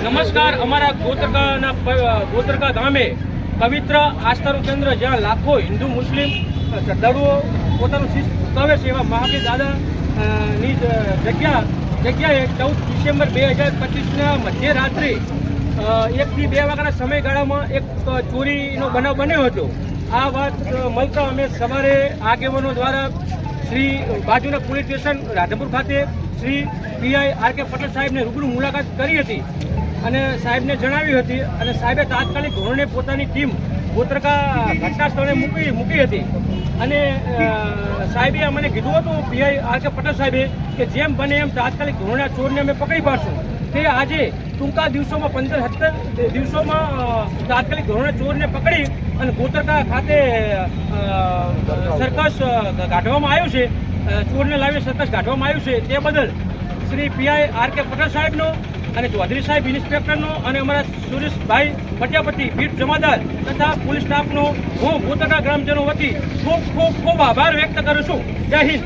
નમસ્કાર. અમારા ગોતરકા ગામે પવિત્ર આસ્થાનું કેન્દ્ર, જ્યાં લાખો હિન્દુ મુસ્લિમ શ્રદ્ધાળુઓ પોતાનું શીશ ચૂકાવે છે, એવા મહાવીર દાદાની જગ્યાએ 14 ડિસેમ્બર 2025ના મધ્યરાત્રે 1 થી 2 વાગ્યાના સમયગાળામાં એક ચોરીનો બનાવ બન્યો હતો. આ વાત મળતા અમે સવારે આગેવાનો દ્વારા શ્રી બાજુના પોલીસ સ્ટેશન રાધનપુર ખાતે Shri PI R K Patel સાહેબને રૂબરૂ મુલાકાત કરી હતી અને સાહેબને જણાવી હતી, અને સાહેબે તાત્કાલિક ધોરણે પોતાની ટીમ ગોતરકા ઘટના સ્થળે મૂકી હતી. અને સાહેબે અમને કીધું હતું, પીઆઈ આર કે પટેલ સાહેબે, કે જેમ બને એમ તાત્કાલિક ધોરણે ચોરને અમે પકડી પાડશું. તે આજે ટૂંકા દિવસોમાં 15-17 દિવસોમાં તાત્કાલિક ધોરણે ચોરને પકડી અને ગોતરકા ખાતે સર્કસ કાઢવામાં આવ્યું છે. ચોરને લાવી સર્કસ કાઢવામાં આવ્યું છે. તે બદલ Shri PI R K Patel સાહેબનો અને ચૌધરી સાહેબ ઇન્સ્પેક્ટરનો અને અમારા સુરેશભાઈ પ્રજાપતિ બીટ જમાદાર તથા પોલીસ સ્ટાફનો હું ગોતરકા ગ્રામજનો વતી ખૂબ આભાર વ્યક્ત કરું છું. જય હિન્દ.